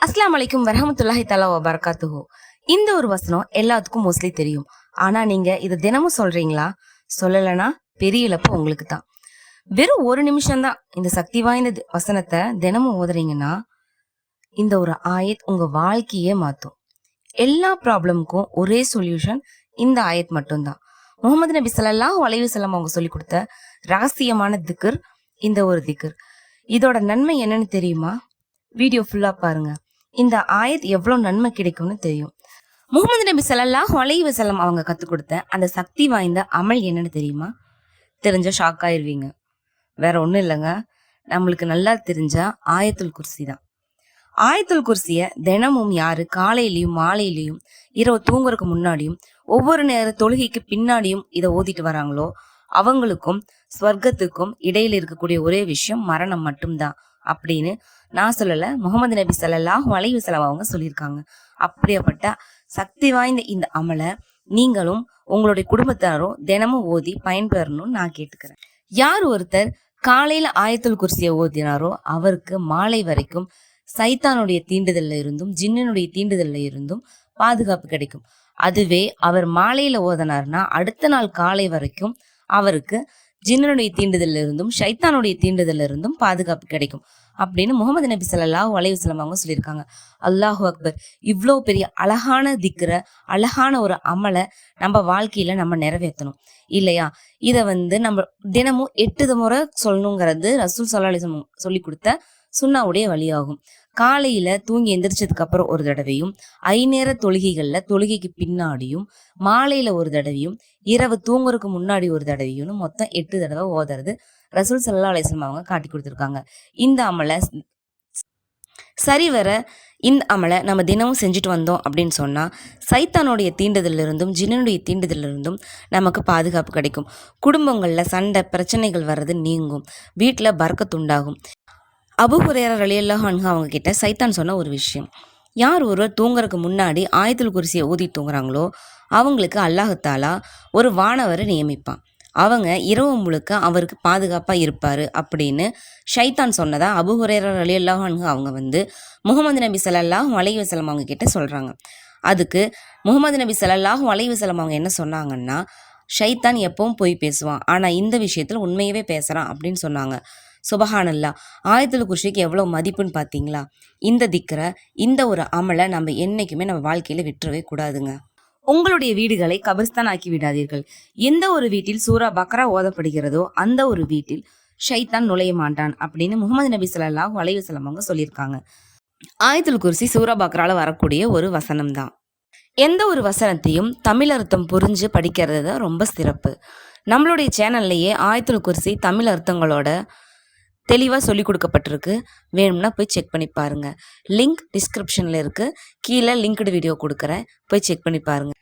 அஸ்ஸலாமு அலைக்கும் வரஹ்மத்துல்லாஹி தஆலா வ பரகாத்துஹு. இந்த ஒரு வசனம் எல்லாத்துக்கும் மோஸ்ட்லி தெரியும். ஆனா நீங்க இதை தினமும் சொல்றீங்களா? சொல்லலைன்னா பெரிய இழப்பு உங்களுக்கு தான். வெறும் ஒரு நிமிஷம் தான் இந்த சக்தி வாய்ந்த வசனத்தை தினமும் ஓதுறீங்கன்னா இந்த ஒரு ஆயத் உங்க வாழ்க்கையே மாத்தும். எல்லா ப்ராப்ளமுக்கும் ஒரே சொல்யூஷன் இந்த ஆயத் மட்டும்தான். முகமது நபி ஸல்லல்லாஹு அலைஹி வஸல்லம் அவங்க சொல்லி கொடுத்த ரகசியமான திக்ர் இந்த ஒரு திக்ர். இதோட நன்மை என்னன்னு தெரியுமா? வீடியோ ஃபுல்லா பாருங்க. இந்த ஆயத் எவ்வளவு நன்மை கிடைக்கும்னு தெரியும். முகமது நபி ஸல்லல்லாஹு அலைஹி வஸல்லம் அவங்க கத்துக் கொடுத்த அந்த சக்தி வாய்ந்த அமல் என்னன்னு தெரியுமா? தெரிஞ்ச ஷாக் ஆயிருவீங்க. வேற ஒண்ணும் இல்லைங்க, நம்மளுக்கு நல்லா தெரிஞ்ச ஆயத்துல் குர்சி தான். ஆயத்துல் குர்சிய தினமும் யாரு காலையிலயும் மாலையிலயும் இரவு தூங்குறதுக்கு முன்னாடியும் ஒவ்வொரு நேர தொழுகைக்கு பின்னாடியும் இதை ஓதிட்டு வராங்களோ அவங்களுக்கும் ஸ்வர்க்கத்துக்கும் இடையில இருக்கக்கூடிய ஒரே விஷயம் மரணம் மட்டும்தான் அப்படின்னு நான் சொல்லல, முகமது நபி ஸல்லல்லாஹு அலைஹி வஸல்லம் அவங்க சொல்லியிருக்காங்க. அப்படியாப்பட்ட சக்தி வாய்ந்த இந்த அமலை நீங்களும் உங்களுடைய குடும்பத்தாரும் தினமும் ஓதி பயன்பெறணும்னு நான் கேட்டுக்கிறேன். யார் ஒருத்தர் காலையில ஆயத்துல் குர்சியை ஓதினாரோ அவருக்கு மாலை வரைக்கும் சைத்தானுடைய தீண்டுதல்ல இருந்தும் ஜின்னனுடைய தீண்டுதல்ல இருந்தும் பாதுகாப்பு கிடைக்கும். அதுவே அவர் மாலையில ஓதனார்னா அடுத்த நாள் காலை வரைக்கும் அவருக்கு ஜின்னனுடைய தீண்டுதல்ல இருந்தும் ஷைத்தானுடைய தீண்டுதல்ல இருந்தும் பாதுகாப்பு கிடைக்கும் அப்படின்னு முகமது நபி ஸல்லல்லாஹு அலைஹி வஸல்லம் அவங்க சொல்லியிருக்காங்க. அல்லாஹு அக்பர். இவ்வளோ பெரிய அழகான திக்ர, அழகான ஒரு அமலை நம்ம வாழ்க்கையில நம்ம நிறைவேற்றணும் இல்லையா? இதை நம்ம தினமும் 8 முறை சொல்லணுங்கிறது ரசூல் ஸல்லல்லாஹு அலைஹி வஸல்லம் சொல்லி கொடுத்த சுன்னாவுடைய வழியாகும். காலையில தூங்கி எந்திரிச்சதுக்கு அப்புறம் ஒரு தடவையும், ஐநேர தொழுகைகள்ல தொழுகைக்கு பின்னாடியும், மாலையில ஒரு தடவையும், இரவு தூங்குறதுக்கு முன்னாடி ஒரு தடவையும் மொத்தம் 8 தடவை ஓதுறது ரசூல் ஸல்லல்லாஹு அலைஹி வஸல்லம் அவங்க காட்டி கொடுத்துருக்காங்க. இந்த அமலை சரிவர இந்த அமலை நம்ம தினமும் செஞ்சுட்டு வந்தோம் அப்படின்னு சொன்னா சைத்தானுடைய தீண்டுதல்ல இருந்தும் ஜின்னனுடைய தீண்டுதல்ல இருந்தும் நமக்கு பாதுகாப்பு கிடைக்கும். குடும்பங்கள்ல சண்டை பிரச்சனைகள் வர்றது நீங்கும். வீட்டுல பரக்கத் உண்டாகும். அபூ ஹுரைரா ரலியல்லாஹு அன்ஹு அவங்க கிட்ட சைத்தான் சொன்ன ஒரு விஷயம், யார் ஒருவர் தூங்குறதுக்கு முன்னாடி ஆயத்துல் குர்சியை ஊதி தூங்குறாங்களோ அவங்களுக்கு அல்லாஹ் தஆலா ஒரு வானவரை நியமிப்பான். அவங்க இரவு முழுக்க அவருக்கு பாதுகாப்பாக இருப்பார் அப்படின்னு ஷைத்தான் சொன்னதா அபூ ஹுரைரா ரலியல்லாஹு அன்ஹு அவங்க முகமது நபி ஸல்லல்லாஹு அலைஹி வஸல்லம் அவங்க கிட்ட சொல்கிறாங்க. அதுக்கு முகமது நபி ஸல்லல்லாஹு அலைஹி வஸல்லம் அவங்க என்ன சொன்னாங்கன்னா, ஷைத்தான் எப்பவும் பொய் பேசுவான், ஆனால் இந்த விஷயத்தில் உண்மையவே பேசுகிறான் அப்படின்னு சொன்னாங்க. சுபஹானல்லாஹ். ஆயத்துல் குர்சிக்கு எவ்வளோ மதிப்புன்னு பார்த்தீங்களா? இந்த திக்ரை, இந்த ஒரு அமலை நம்ம என்றைக்குமே நம்ம வாழ்க்கையில் விட்டுறவே கூடாதுங்க. உங்களுடைய வீடுகளை கபிர்ஸ்தான் ஆக்கி விடாதீர்கள். எந்த ஒரு வீட்டில் சூரா பக்ரா ஓதப்படுகிறதோ அந்த ஒரு வீட்டில் ஷைத்தான் நுழைய மாட்டான் அப்படின்னு முகமது நபி ஸல்லல்லாஹு அலைஹி வஸல்லம் அவங்க சொல்லியிருக்காங்க. ஆயத்துல் குர்சி சூரா பக்ரால வரக்கூடிய ஒரு வசனம் தான். எந்த ஒரு வசனத்தையும் தமிழ் அர்த்தம் புரிஞ்சு படிக்கிறது தான் ரொம்ப சிறப்பு. நம்மளுடைய சேனல்லையே ஆயத்துல் குர்சி தமிழ் அர்த்தங்களோட தெளிவாக சொல்லி கொடுக்கப்பட்டிருக்கு. வேணும்னா போய் செக் பண்ணி பாருங்க. லிங்க் டிஸ்கிரிப்ஷனில் இருக்கு. கீழே லிங்க்டு வீடியோ கொடுக்குறேன், போய் செக் பண்ணி பாருங்க.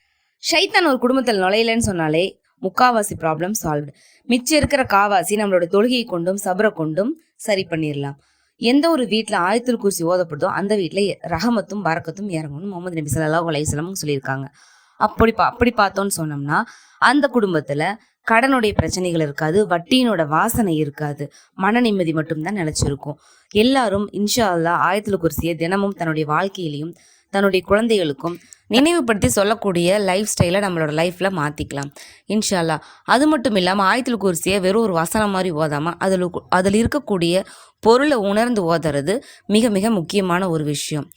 ஷைத்தான் ஒரு குடும்பத்தில் நுழையலன்னு சொன்னாலே முக்காவாசி ப்ராப்ளம் சால்வ்டு. மிச்சம் இருக்கிற காவாசி நம்மளோட தொழுகையை கொண்டும் சபரை கொண்டும் சரி பண்ணிடலாம். எந்த ஒரு வீட்டில் ஆயத்துல் குர்சி ஓதப்படுதோ அந்த வீட்டில் ரஹமத்தும் பரக்கத்தும் இறங்கணும்னு முகமது நபி ஸல்லல்லாஹு அலைஹி வஸல்லம் சொல்லியிருக்காங்க. அப்படி பார்த்தோன்னு சொன்னோம்னா அந்த குடும்பத்தில் கடனுடைய பிரச்சனைகள் இருக்காது, வட்டியினோட வாசனை இருக்காது, மன நிம்மதி மட்டும்தான் நிலைச்சிருக்கும். எல்லாரும் இன்ஷா அல்லாஹ் ஆயத்துல் குர்சியை தினமும் தன்னுடைய வாழ்க்கையிலையும் தன்னுடைய குழந்தைகளுக்கும் நினைவுபடுத்தி சொல்லக்கூடிய லைஃப் ஸ்டைலை நம்மளோட லைஃப்பில் மாற்றிக்கலாம் இன்ஷா அல்லாஹ். அது மட்டும் இல்லாமல் ஆயத்துல் குர்சியை வெறும் ஒரு வசனம் மாதிரி ஓதாமல் அதில் இருக்கக்கூடிய பொருளை உணர்ந்து ஓதுறது மிக மிக முக்கியமான ஒரு விஷயம்.